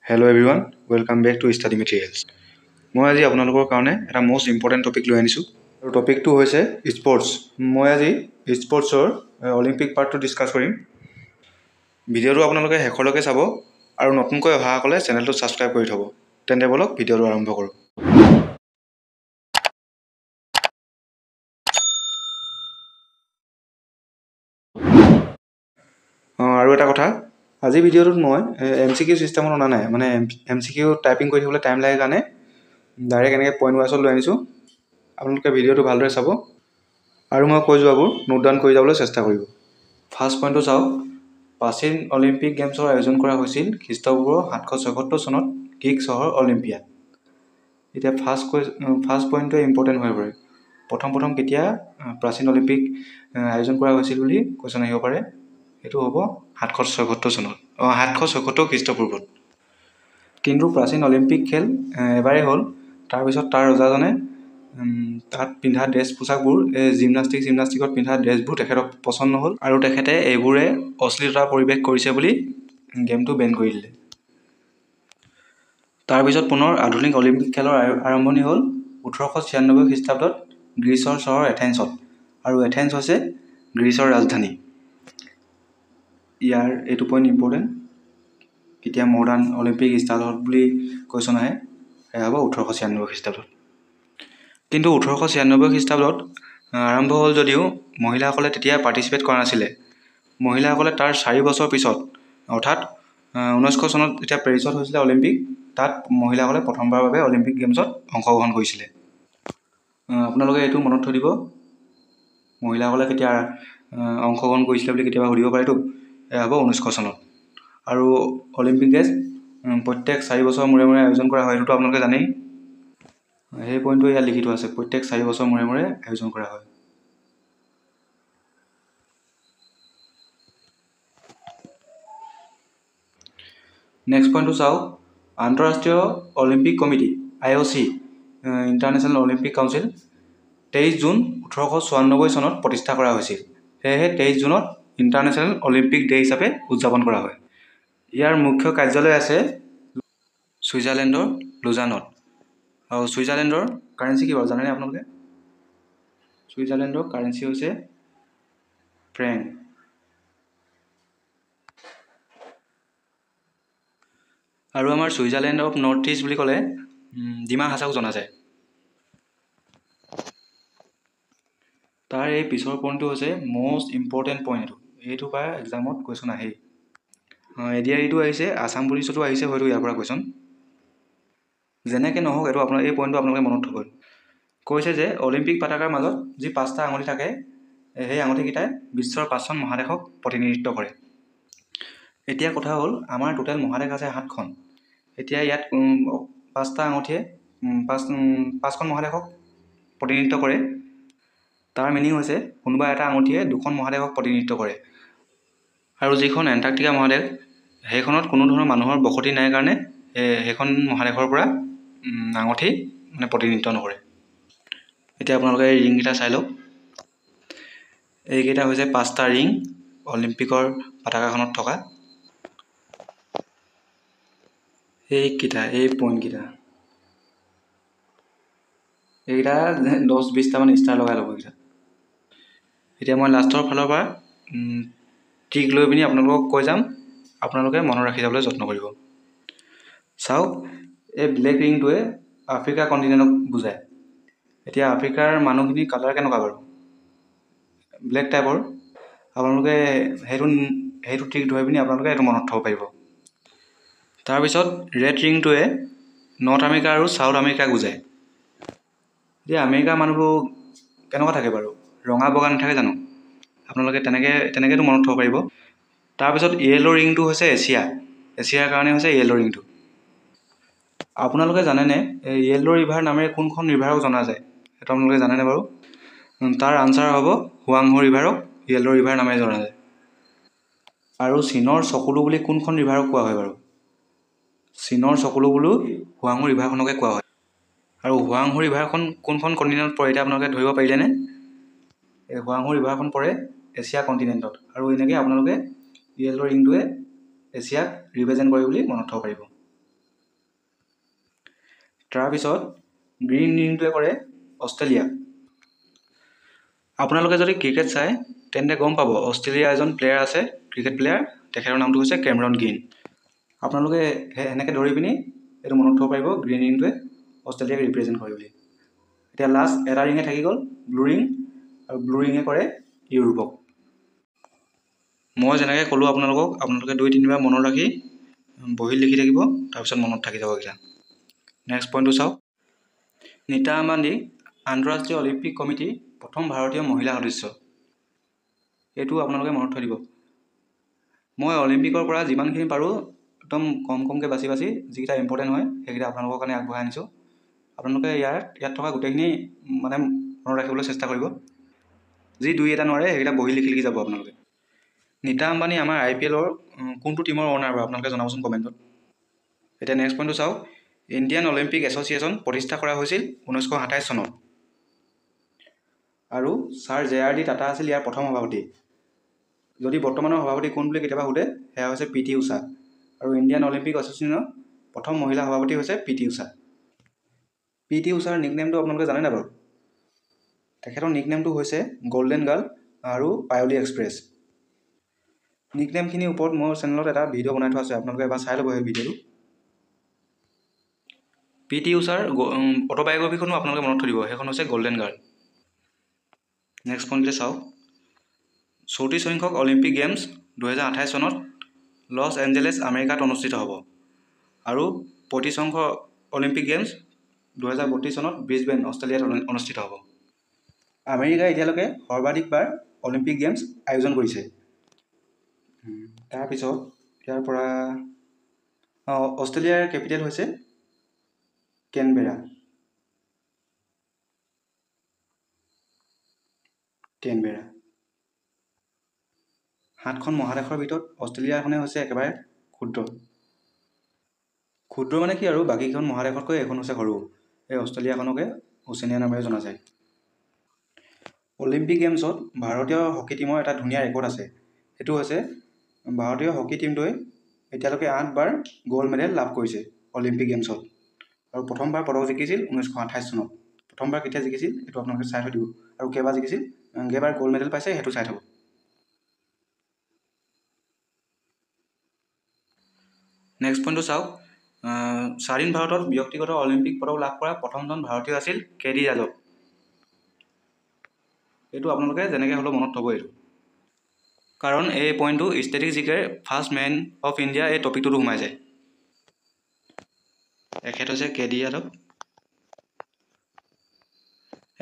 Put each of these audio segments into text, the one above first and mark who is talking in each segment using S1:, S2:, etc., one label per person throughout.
S1: Hello everyone, welcome back to Study Materials. মই আজি আপোনালোকৰ কাৰণে এটা মোষ্ট ইম্পৰ্টেণ্ট টপিক লৈ আনিছোঁ আৰু টপিকটো হৈছে স্পৰ্টছ। মই আজি স্পৰ্টছৰ অলিম্পিক পাৰ্টটো ডিছকাছ কৰিম। ভিডিঅ'টো আপোনালোকে শেষলৈকে চাব আৰু নতুনকৈ অহাসকলে চেনেলটো ছাবস্ক্ৰাইব কৰি থ'ব। তেন্তে বলক ভিডিঅ'টো আৰম্ভ কৰোঁ। আৰু এটা কথা, আজি ভিডিঅ'টোত মই MCQ ছিষ্টেমত অনা নাই, মানে MCQ টাইপিং কৰি থাকিবলৈ টাইম লাগে কাৰণে ডাইৰেক্ট এনেকৈ পইণ্ট ৱাইজত লৈ আনিছোঁ। আপোনালোকে ভিডিঅ'টো ভালদৰে চাব আৰু মই কৈ যোৱাবোৰ নোট ডাউন কৰি যাবলৈ চেষ্টা কৰিব। ফাৰ্ষ্ট পইণ্টটো চাওক, প্ৰাচীন অলিম্পিক গেমছৰ আয়োজন কৰা হৈছিল খ্ৰীষ্টপূৰ্ব 776 চনত গ্ৰীক চহৰ অলিম্পিয়াত। এতিয়া ফাৰ্ষ্ট পইণ্টটোৱে ইম্পৰ্টেণ্ট হৈ পৰে। প্ৰথম কেতিয়া প্ৰাচীন অলিম্পিক আয়োজন কৰা হৈছিল বুলি কুৱেশ্যন আহিব পাৰে। সেইটো হ'ব 776 চনত, 776 খ্ৰীষ্টপূৰ্বত। কিন্তু প্ৰাচীন অলিম্পিক খেল এবাৰেই হ'ল। তাৰপিছত তাৰ ৰজাজনে তাত পিন্ধা ড্ৰেছ পোছাকবোৰ, জিমনাষ্টিকত পিন্ধা ড্ৰেছবোৰ তেখেতক পচন্দ নহ'ল আৰু তেখেতে এইবোৰে অশ্লীলতাৰ পৰিৱেশ কৰিছে বুলি গেমটো বেন কৰি দিলে। তাৰপিছত পুনৰ আধুনিক অলিম্পিক খেলৰ আৰম্ভণি হ'ল 1896 খ্ৰীষ্টাব্দত গ্ৰীচৰ চহৰ এথেন্সত, আৰু এথেন্স হৈছে গ্ৰীচৰ ৰাজধানী। ইয়াৰ এইটো পইণ্ট ইম্পৰ্টেণ্ট, কেতিয়া মডাৰ্ণ অলিম্পিক ষ্টাৰ্ট হ'ল বুলি কুৱেশ্যন আহে, সেয়া হ'ব 1896 খ্ৰীষ্টাব্দত। কিন্তু 1896 খ্ৰীষ্টাব্দত আৰম্ভ হ'ল যদিও মহিলাসকলে তেতিয়া পাৰ্টিচিপেট কৰা নাছিলে। মহিলাসকলে তাৰ 4 বছৰ পিছত, অৰ্থাৎ 1900 চনত যেতিয়া পেৰিছত হৈছিলে অলিম্পিক, তাত মহিলাসকলে প্ৰথমবাৰৰ বাবে অলিম্পিক গেমছত অংশগ্ৰহণ কৰিছিলে। আপোনালোকে এইটো মনত থৈ দিব, মহিলাসকলে কেতিয়া অংশগ্ৰহণ কৰিছিলে বুলি কেতিয়াবা সুধিব পাৰেতো। এয়া হ'ব 1900 চনত। আৰু অলিম্পিক গেমছ প্ৰত্যেক 4 বছৰ মূৰে মূৰে আয়োজন কৰা হয়, এইটোতো আপোনালোকে জানেই। সেই পইণ্টটো ইয়াত লিখি থোৱা আছে, প্ৰত্যেক 4 বছৰ মূৰে মূৰে আয়োজন কৰা হয়। নেক্সট পইণ্টটো চাওক, আন্তঃৰাষ্ট্ৰীয় Olympic committee IOC, international Olympic council 23 June 1894 চনত প্ৰতিষ্ঠা কৰা হৈছিল। সেয়েহে 23 জুনত ইণ্টাৰনেশ্যনেল অলিম্পিক ডে হিচাপে উদযাপন কৰা হয়। ইয়াৰ মুখ্য কাৰ্যালয় আছে ছুইজাৰলেণ্ডৰ লুজানত। আৰু ছুইজাৰলেণ্ডৰ কাৰেঞ্চি কি বাৰু জানেনে আপোনালোকে? ছুইজাৰলেণ্ডৰ কাৰেঞ্চি হৈছে ফ্ৰেংক। আৰু আমাৰ ছুইজাৰলেণ্ড অফ নৰ্থ ইষ্ট বুলি ক'লে ডিমা হাছাওক জনা যায়। তাৰ এই পিছৰ পইণ্টটো হৈছে মষ্ট ইম্পৰ্টেণ্ট পইণ্ট। এইটো পৰা এক্সামত কুৱেশ্যন আহেই। এডিআৰিটো আহিছে, আছাম পুলিচতো আহিছে হয়তো ইয়াৰ পৰা কুৱেশ্যন। যেনেকৈ নহওক, এইটো এই পইণ্টটো আপোনালোকে মনত থ'ব। কৈছে যে অলিম্পিক পতাকাৰ মাজত যি 5টা আঙুঠি থাকে, সেই আঙুঠিকেইটাই বিশ্বৰ 5খন মহাদেশক প্ৰতিনিধিত্ব কৰে। এতিয়া কথা হ'ল, আমাৰ টোটেল মহাদেশ আছে 7খন। এতিয়া ইয়াত 5টা আঙুঠিয়ে 5খন মহাদেশক প্ৰতিনিধিত্ব কৰে। তাৰ মিনিং হৈছে কোনোবা এটা আঙুঠিয়ে 2খন মহাদেশক প্ৰতিনিধিত্ব কৰে। আৰু যিখন এণ্টাৰ্কটিকা মহাদেশ, সেইখনত কোনো ধৰণৰ মানুহৰ বসতি নাই কাৰণে সেইখন মহাদেশৰ পৰা আঙুঠি মানে প্ৰতিনিধিত্ব নকৰে। এতিয়া আপোনালোকে এই ৰিংকেইটা চাই লওক। এইকেইটা হৈছে 5টা ৰিং অলিম্পিকৰ পতাকাখনত থকা। এইকেইটা, এই পইণ্টকেইটা, এইকেইটা 10-20টামান ষ্টাৰ লগাই ল'ব এইকেইটা। এতিয়া মই লাষ্টৰ ফালৰ পৰা ট্ৰিক লৈ পিনি আপোনালোকক কৈ যাম, আপোনালোকে মনত ৰাখি যাবলৈ যত্ন কৰিব। চাওক, এই ব্লেক ৰিংটোৱে আফ্ৰিকা কণ্টিনেণ্টক বুজায়। এতিয়া আফ্ৰিকাৰ মানুহখিনিৰ কালাৰ কেনেকুৱা বাৰু? ব্লেক টাইপৰ। আপোনালোকে সেইটো ট্ৰিক ধৰি পিনি আপোনালোকে এইটো মনত থ'ব পাৰিব। তাৰপিছত ৰেড ৰিংটোৱে নৰ্থ আমেৰিকা আৰু ছাউথ আমেৰিকাক বুজায়। এতিয়া আমেৰিকাৰ মানুহবোৰ কেনেকুৱা থাকে বাৰু? ৰঙা বগা নাথাকে জানো? আপোনালোকে তেনেকৈতো মনত থ'ব পাৰিব। তাৰপিছত য়েল্ল' ৰিংটো হৈছে এছিয়াৰ কাৰণে হৈছে য়েল্ল' ৰিংটো। আপোনালোকে জানেনে য়েল্ল' ৰিভাৰ নামেৰে কোনখন ৰিভাৰক জনা যায়? সেইটো আপোনালোকে জানেনে বাৰু? তাৰ আনচাৰ হ'ব হুৱাংহো ৰিভাৰক য়েল্ল' ৰিভাৰ নামেৰে জনা যায়। আৰু চীনৰ চকুলো বুলি কোনখন ৰিভাৰক কোৱা হয় বাৰু? চীনৰ চকুলো বুলি হুৱাংহো ৰিভাৰখনকে কোৱা হয়। আৰু হুৱাংহো ৰিভাৰখন কোনখন কণ্টিনেণ্টত পৰে এতিয়া আপোনালোকে ধৰিব পাৰিলেনে? এই হুৱাংহো ৰিভাৰখন পৰে এছিয়া কণ্টিনেণ্টত। আৰু এনেকৈ আপোনালোকে য়েল্ল' ৰিংটোৱে এছিয়াক ৰিপ্ৰেজেণ্ট কৰে বুলি মনত থ'ব পাৰিব। তাৰপিছত গ্ৰীণ ৰিংটোৱে কৰে অষ্ট্ৰেলিয়া। আপোনালোকে যদি ক্ৰিকেট চাই তেন্তে গম পাব অষ্ট্ৰেলিয়াৰ এজন প্লেয়াৰ আছে ক্ৰিকেট প্লেয়াৰ, তেখেতৰ নামটো হৈছে কেমেৰন গ্ৰীণ। আপোনালোকে সেনেকৈ ধৰি পিনি এইটো মনত থ'ব পাৰিব গ্ৰীণ ৰিংটোৱে অষ্ট্ৰেলিয়াক ৰিপ্ৰেজেণ্ট কৰে বুলি। এতিয়া লাষ্ট এটা ৰিঙে থাকি গ'ল ব্লু ৰিং, আৰু ব্লু ৰিঙে কৰে ইউৰোপক। মই যেনেকৈ ক'লোঁ আপোনালোকে 2-3বাৰ মনত ৰাখি বহীত লিখি থাকিব, তাৰপিছত মনত থাকি যাব এইকেইটা। নেক্সট পইণ্টটো চাওক। নীতা আম্বানী আন্তঃৰাষ্ট্ৰীয় অলিম্পিক কমিটিৰ প্ৰথম ভাৰতীয় মহিলা সদস্য। এইটো আপোনালোকে মনত থৈ দিব। মই অলিম্পিকৰ পৰা যিমানখিনি পাৰোঁ একদম কমকৈ বাছি যিকেইটা ইম্পৰ্টেণ্ট হয় সেইকেইটা আপোনালোকৰ কাৰণে আগবঢ়াই আনিছোঁ। আপোনালোকে ইয়াত থকা গোটেইখিনি মানে মনত ৰাখিবলৈ চেষ্টা কৰিব। যি 2-এটা নোৱাৰে সেইকেইটা বহি লিখি যাব আপোনালোকে। নীতা আম্বানী আমাৰ IPLৰ কোনটো টীমৰ অ'নাৰ বাৰু আপোনালোকে জনাবচোন কমেণ্টত। এতিয়া নেক্সট পইণ্টটো চাওক। ইণ্ডিয়ান অলিম্পিক এছ'চিয়েশ্যন প্ৰতিষ্ঠা কৰা হৈছিল 1927 চনত, আৰু ছাৰ JRD টাটা আছিল ইয়াৰ প্ৰথম সভাপতি। যদি বৰ্তমানৰ সভাপতি কোন বুলি কেতিয়াবা সোধে, সেয়া হৈছে PT ঊষা। আৰু ইণ্ডিয়ান অলিম্পিক এছ'চিয়েশ্যনৰ প্ৰথম মহিলা সভাপতি হৈছে PT ঊষা। PT ঊষাৰ নিকনেমটো আপোনালোকে জানে নাই বাৰু? তেখেতৰ নিকনেমটো হৈছে গল্ডেন গাৰ্ল আৰু পায়লি এক্সপ্ৰেছ। নিকনেমখিনিৰ ওপৰত মোৰ চেনেলত এটা ভিডিঅ' বনাই থোৱা আছে, আপোনালোকে এবাৰ চাই ল'ব সেই ভিডিঅ'টো। PT ঊষাৰ অট'বায়'গ্ৰাফীখনো আপোনালোকে মনত থৈ দিব, সেইখন হৈছে গল্ডেন গাৰ্ল। নেক্সট পইণ্টটো চাওক। 34 সংখ্যক অলিম্পিক গেমছ 2028 চনত লছ এঞ্জেলেছ আমেৰিকাত অনুষ্ঠিত হ'ব, আৰু 35 সংখ্যক অলিম্পিক গেমছ 2032 চনত ব্ৰিছবেন অষ্ট্ৰেলিয়াত অনুষ্ঠিত হ'ব। আমেৰিকাই এতিয়ালৈকে সৰ্বাধিকবাৰ অলিম্পিক গেমছ আয়োজন কৰিছে। তাৰপিছত ইয়াৰ পৰা অষ্ট্ৰেলিয়াৰ কেপিটেল হৈছে কেনবেৰা। 7খন মহাদেশৰ ভিতৰত অষ্ট্ৰেলিয়াখনে হৈছে একেবাৰে ক্ষুদ্ৰ মানে কি আৰু, বাকীকেইখন মহাদেশতকৈ এইখন হৈছে সৰু। এই অষ্ট্ৰেলিয়াখনকে ওচেনিয়া নামেৰে জনা যায়। অলিম্পিক গেমছত ভাৰতীয় হকী টীমৰ এটা ধুনীয়া ৰেকৰ্ড আছে। সেইটো হৈছে ভাৰতীয় হকী টীমটোৱে এতিয়ালৈকে 8বাৰ গ'ল্ড মেডেল লাভ কৰিছে অলিম্পিক গেমছত, আৰু প্ৰথমবাৰ পদক জিকিছিল 1928 চনত। প্ৰথমবাৰ কেতিয়া জিকিছিল এইটো আপোনালোকে চাই থৈ দিব, আৰু কেইবাৰ জিকিছিল, কেইবাৰ গ'ল্ড মেডেল পাইছে সেইটো চাই থ'ব। নেক্সট পইণ্টটো চাওক। স্বাধীন ভাৰতত ব্যক্তিগত অলিম্পিক পদক লাভ কৰা প্ৰথমজন ভাৰতীয় আছিল KD যাদৱ। এইটো আপোনালোকে যেনেকৈ হ'লেও মনত থ'ব এইটো, কাৰণ এই পইণ্টটো ষ্টেটিক জিকেৰ ফাৰ্ষ্ট মেন অফ ইণ্ডিয়া এই টপিকটোতো সোমাই যায়। এখেত হৈছে KD যাদৱ।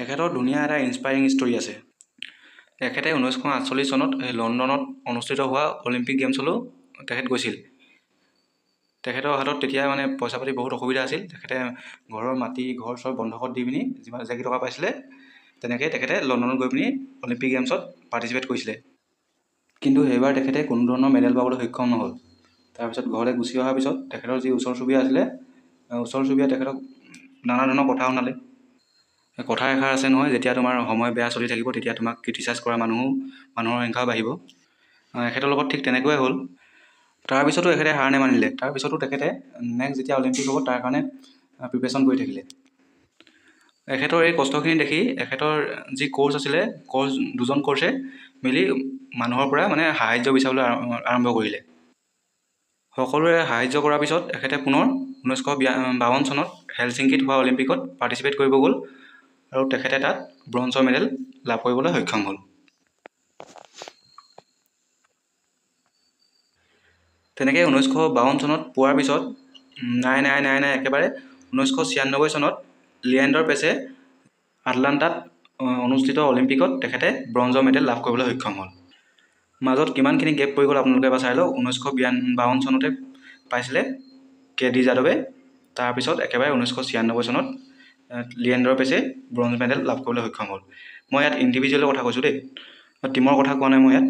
S1: এখেতৰ ধুনীয়া এটা ইনস্পায়াৰিং ষ্টৰি আছে। এখেতে 1948 চনত লণ্ডনত অনুষ্ঠিত হোৱা অলিম্পিক গেমছলৈও তেখেত গৈছিল। তেখেতৰ হাতত তেতিয়া মানে পইচা পাতি বহুত অসুবিধা আছিল। তেখেতে ঘৰৰ মাটি ঘৰ চব বন্ধকত দি পিনি যিমান টকা পাইছিলে তেনেকৈ তেখেতে লণ্ডনত গৈ পিনি অলিম্পিক গেমছত পাৰ্টিচিপেট কৰিছিলে। কিন্তু সেইবাৰ তেখেতে কোনো ধৰণৰ মেডেল পাবলৈ সক্ষম নহ'ল। তাৰপিছত ঘৰলৈ গুচি অহাৰ পিছত তেখেতৰ যি ওচৰ চুবুৰীয়া আছিলে, ওচৰ চুবুৰীয়া তেখেতক নানা ধৰণৰ কথা শুনালে। কথা এষাৰ আছে নহয়, যেতিয়া তোমাৰ সময় বেয়া চলি থাকিব তেতিয়া তোমাক ক্ৰিটিচাইজ কৰা মানুহৰ সংখ্যাও বাঢ়িব। এখেতৰ লগত ঠিক তেনেকুৱাই হ'ল। তাৰপিছতো এখেতে হাৰ নেমানিলে। তাৰপিছতো তেখেতে নেক্সট যেতিয়া অলিম্পিক হ'ব তাৰ কাৰণে প্ৰিপেৰেশ্যন কৰি থাকিলে। এখেতৰ এই কষ্টখিনি দেখি এখেতৰ যি কোচ আছিলে, দুজন কোচে মিলি মানুহৰ পৰা মানে সাহাৰ্য বিচাৰিবলৈ আৰম্ভ কৰিলে। সকলোৰে সাহাৰ্য কৰাৰ পিছত এখেতে পুনৰ 1952 চনত হেলচিংকিত হোৱা অলিম্পিকত পাৰ্টিচিপেট কৰিব গ'ল, আৰু তেখেতে তাত ব্ৰঞ্জৰ মেডেল লাভ কৰিবলৈ সক্ষম হ'ল। তেনেকৈ 1952 চনত পোৱাৰ পিছত নাই একেবাৰে 1996 চনত লিয়েণ্ডাৰ পেছে আটলাণ্টাত অনুষ্ঠিত অলিম্পিকত তেখেতে ব্ৰঞ্জৰ মেডেল লাভ কৰিবলৈ সক্ষম হ'ল। মাজত কিমানখিনি গেপ পৰি গ'ল আপোনালোকে এবাৰ চাই লওক। 1952 চনতে পাইছিলে KD যাদৱে, তাৰপিছত একেবাৰে 1996 চনত লিয়েণ্ডাৰ পেছে ব্ৰঞ্জ মেডেল লাভ কৰিবলৈ সক্ষম হ'ল। মই ইয়াত ইণ্ডিভিজুৱেলৰ কথা কৈছোঁ দেই, টীমৰ কথা কোৱা নাই মই ইয়াত।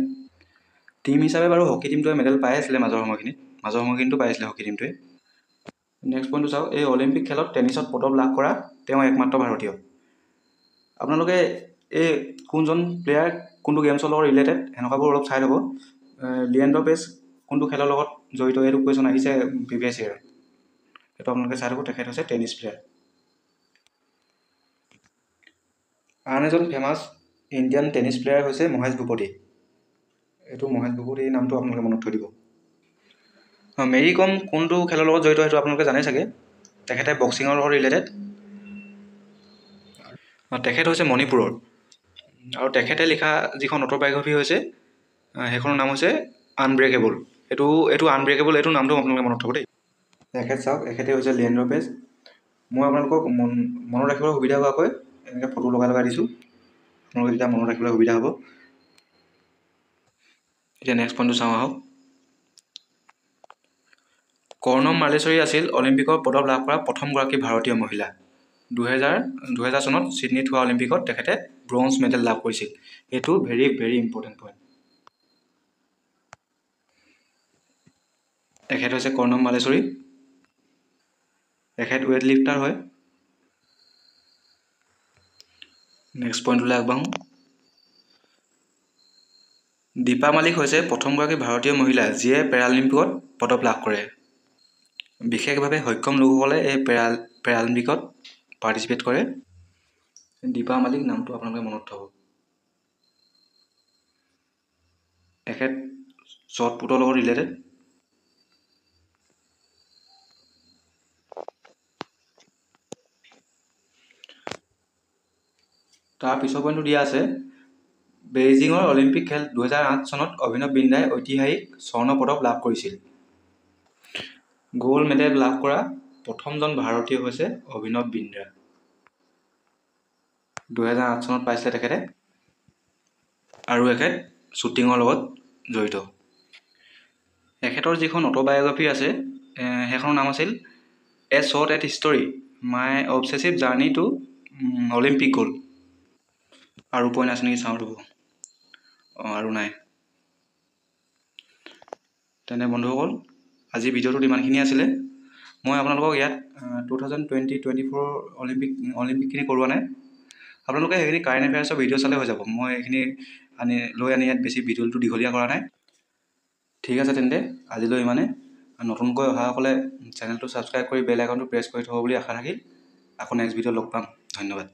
S1: টীম হিচাপে বাৰু হকী টীমটোৱে মেডেল পাই আছিলে মাজৰ সময়খিনিতো পাইছিলে হকী টীমটোৱে। নেক্সট পইণ্টটো চাওক। এই অলিম্পিক খেলত টেনিছত পদক লাভ কৰা তেওঁ একমাত্ৰ ভাৰতীয়। আপোনালোকে এই কোনজন প্লেয়াৰ কোনটো গেমছৰ লগত ৰিলেটেড সেনেকুৱাবোৰ অলপ চাই ল'ব। লিয়েণ্ডাৰ পেছ কোনটো খেলৰ লগত জড়িত, এইটো কুৱেশ্যন আহিছে প্ৰিভিয়াছ ইয়েৰ। সেইটো আপোনালোকে চাই ল'ব। তেখেত হৈছে টেনিছ প্লেয়াৰ। আন এজন ফেমাছ ইণ্ডিয়ান টেনিছ প্লেয়াৰ হৈছে মহেশ ভূপতি। এইটো মহেশ ভূপতিৰ নামটো আপোনালোকে মনত থৈ দিব। মেৰী কম কোনটো খেলৰ লগত জড়িত সেইটো আপোনালোকে জানে চাগে। তেখেতে বক্সিঙৰ লগত ৰিলেটেড। তেখেত হৈছে মণিপুৰৰ। আৰু তেখেতে লিখা যিখন অট'বায়'গ্ৰাফী হৈছে সেইখনৰ নাম হৈছে আনব্ৰেকেবল। এইটো আনব্ৰেকেবল এইটো নামটো আপোনালোকে মনত থ'ব দেই। তেখেত চাওক, এখেতে হৈছে লিয়েণ্ডাৰ পেজ। মই আপোনালোকক মনত ৰাখিবলৈ সুবিধা হোৱাকৈ এনেকৈ ফটো লগাই দিছোঁ। আপোনালোকে তেতিয়া মনত ৰাখিবলৈ সুবিধা হ'ব। এতিয়া নেক্সট পইণ্টটো চাওঁ আহক। কৰ্ণম মালেশ্বৰী আছিল অলিম্পিকৰ পদক লাভ কৰা প্ৰথমগৰাকী ভাৰতীয় মহিলা। 2000 চনত ছিডনীত হোৱা অলিম্পিকত তেখেতে ব্ৰঞ্জ মেডেল লাভ কৰিছিল। এইটো ভেৰি ভেৰি ইম্পৰ্টেণ্ট পইণ্ট। তেখেত হৈছে কৰ্ণম মালেশ্বৰী। তেখেত ৱেইট লিফ্টাৰ হয়। নেক্সট পইণ্টলৈ আগবাঢ়োঁ। দীপা মালিক হৈছে প্ৰথমগৰাকী ভাৰতীয় মহিলা যিয়ে পেৰালিম্পিকত পদক লাভ কৰে। বিশেষভাৱে সক্ষম লোকসকলে এই পেৰালিম্পিকত পাৰ্টিচিপেট কৰে। দীপা মালিক নামটো আপোনালোকে মনত থ'ব। তেখেত শ্বট পুটৰ লগত ৰিলেটেড। তাৰ পিছৰ পইণ্টটো দিয়া আছে। বেইজিঙৰ অলিম্পিক খেল 2008 চনত অভিনৱ বিন্দ্ৰাই ঐতিহাসিক স্বৰ্ণ পদক লাভ কৰিছিল। গ'ল্ড মেডেল লাভ কৰা প্ৰথমজন ভাৰতীয় হৈছে অভিনৱ বিন্দ্ৰা। 2008 চনত পাইছিলে তেখেতে। আৰু এখেত শ্বুটিঙৰ লগত জড়িত। এখেতৰ যিখন অট'বায়'গ্ৰাফী আছে সেইখনৰ নাম আছিল a shot at history my obsessive journey to Olympic gold. আৰু পইণ্ট আছে নেকি চাওঁ ৰ'ব। আৰু নাই। তেনে বন্ধুসকল, আজি ভিডিঅ'টোত ইমানখিনি আছিলে। মই আপোনালোকক ইয়াত 2024 অলিম্পিকখিনি কৰোৱা নাই। আপোনালোকে সেইখিনি কাৰেণ্ট এফেয়াৰ্ছৰ ভিডিঅ' চালে হৈ যাব। মই এইখিনি আনি ইয়াত বেছি ভিডিঅ'টো দীঘলীয়া কৰা নাই। ঠিক আছে তেন্তে আজিলৈ ইমানে। নতুনকৈ অহাসকলে চেনেলটো ছাবস্ক্ৰাইব কৰি বেল আইকনটো প্ৰেছ কৰি থ'ব বুলি আশা থাকিল। আকৌ নেক্সট ভিডিঅ'ত লগ পাম। ধন্যবাদ।